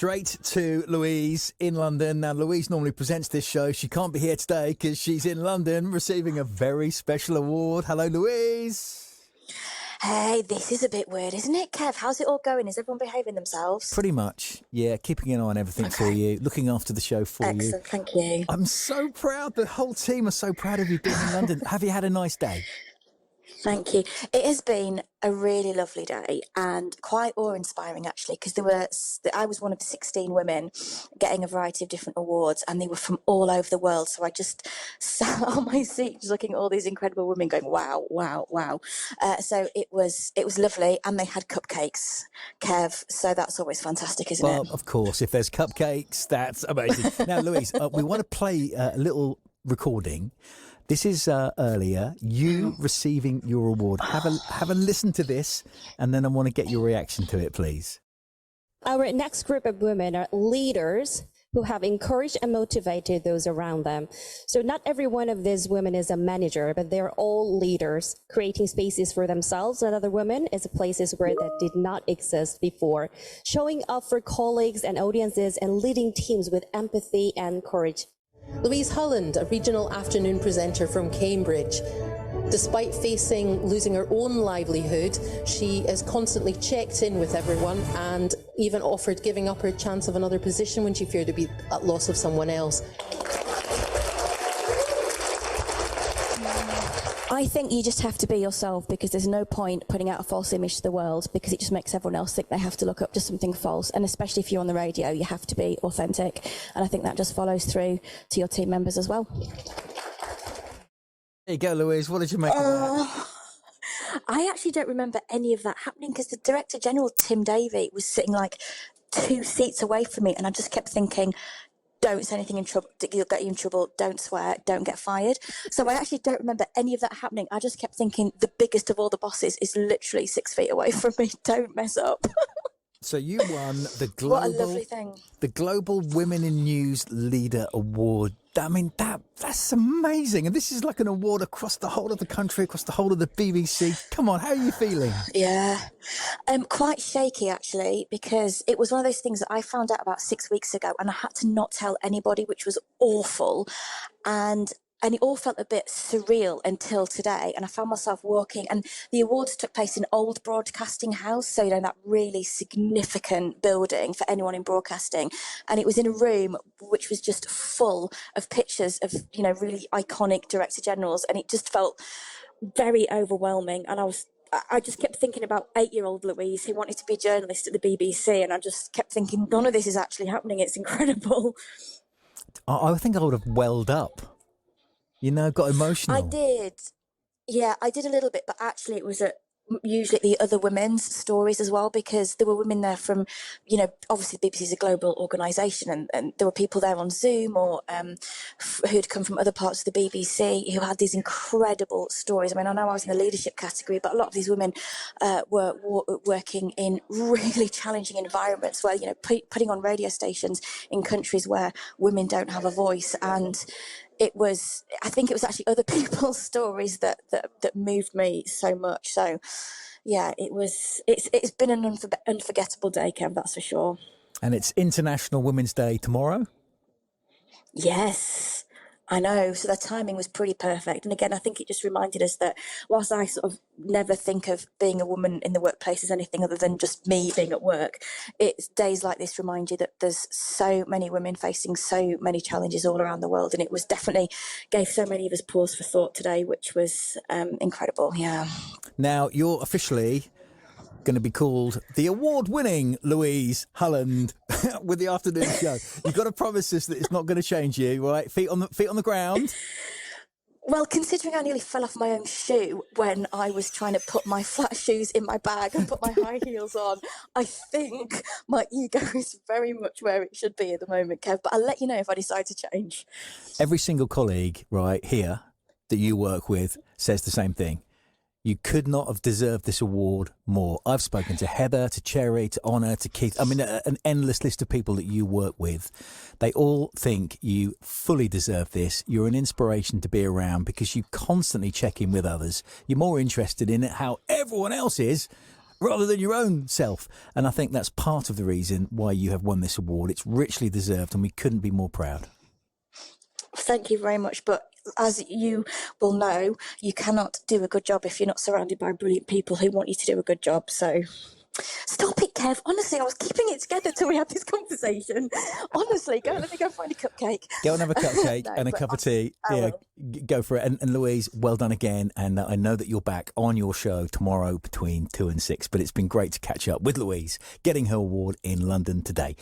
straight to Louise in London. Now, Louise normally presents this show. She can't be here today because she's in London receiving a very special award. Hello, Louise. Hey, this is a bit weird, isn't it, Kev? How's it all going? Is everyone behaving themselves? Pretty much, yeah. Keeping an eye on everything for you, looking after the show for you. Excellent, thank you. I'm so proud. The whole team are so proud of you being in London. Have you had a nice day? Thank you. It has been a really lovely day and quite awe-inspiring, actually, because I was one of 16 women getting a variety of different awards, and they were from all over the world. So I just sat on my seat just looking at all these incredible women going, wow, wow, wow. So it was lovely, and they had cupcakes, Kev, so that's always fantastic, isn't it? Well, of course, if there's cupcakes, that's amazing. Now, Louise, we want to play a little recording. This is earlier, you receiving your award. Have a listen to this, and then I want to get your reaction to it, please. Our next group of women are leaders who have encouraged and motivated those around them. So not every one of these women is a manager, but they're all leaders, creating spaces for themselves and other women as places where that did not exist before, showing up for colleagues and audiences and leading teams with empathy and courage. Louise Holland, a regional afternoon presenter from Cambridge. Despite losing her own livelihood, she is constantly checked in with everyone and even offered giving up her chance of another position when she feared to be at loss of someone else. I think you just have to be yourself, because there's no point putting out a false image to the world, because it just makes everyone else think they have to look up to something false. And especially if you're on the radio, you have to be authentic. And I think that just follows through to your team members as well. There you go, Louise. What did you make of that? I actually don't remember any of that happening, because the Director General, Tim Davey, was sitting like 2 seats away from me, and I just kept thinking, don't say anything in trouble, you'll get you in trouble, don't swear, don't get fired. So I actually don't remember any of that happening. I just kept thinking the biggest of all the bosses is literally 6 feet away from me. Don't mess up. So you won What a lovely thing. the Global Women in News Leader Award. I mean, that's amazing. And this is like an award across the whole of the country, across the whole of the BBC. Come on, how are you feeling? Yeah, quite shaky, actually, because it was one of those things that I found out about 6 weeks ago, and I had to not tell anybody, which was awful. And it all felt a bit surreal until today. And I found myself walking, and the awards took place in Old Broadcasting House. So, that really significant building for anyone in broadcasting. And it was in a room which was just full of pictures of, really iconic director generals. And it just felt very overwhelming. And I just kept thinking about 8-year-old Louise who wanted to be a journalist at the BBC. And I just kept thinking, none of this is actually happening. It's incredible. I think I would have welled up. Got emotional. I did. Yeah, I did a little bit, but actually it was usually the other women's stories as well, because there were women there from, obviously the BBC is a global organisation, and there were people there on Zoom or who'd come from other parts of the BBC who had these incredible stories. I mean, I know I was in the leadership category, but a lot of these women were working in really challenging environments where, putting on radio stations in countries where women don't have a voice. And I think it was actually other people's stories that moved me so much. So, yeah, it's been an unforgettable day, Kev, that's for sure. And it's International Women's Day tomorrow? Yes, I know. So the timing was pretty perfect. And again, I think it just reminded us that whilst I sort of never think of being a woman in the workplace as anything other than just me being at work, it's days like this remind you that there's so many women facing so many challenges all around the world. And it was definitely gave so many of us pause for thought today, which was incredible. Yeah. Now, you're officially going to be called the award-winning Louise Holland with the afternoon show. You've got to promise us that it's not going to change you, right? Feet on the ground. Well, considering I nearly fell off my own shoe when I was trying to put my flat shoes in my bag and put my high heels on, I think my ego is very much where it should be at the moment, Kev. But I'll let you know if I decide to change. Every single colleague right here that you work with says the same thing. You could not have deserved this award more. I've spoken to Heather, to Cherry, to Honor, to Keith. I mean, an endless list of people that you work with. They all think you fully deserve this. You're an inspiration to be around because you constantly check in with others. You're more interested in how everyone else is rather than your own self. And I think that's part of the reason why you have won this award. It's richly deserved, and we couldn't be more proud. Thank you very much. But as you will know, you cannot do a good job if you're not surrounded by brilliant people who want you to do a good job. So stop it, Kev. Honestly, I was keeping it together till we had this conversation. Honestly, let me go find a cupcake. Go and have a cupcake No, and a but cup of tea. I Yeah, will. go for it. And Louise, well done again. And I know that you're back on your show tomorrow between 2 and 6. But it's been great to catch up with Louise, getting her award in London today.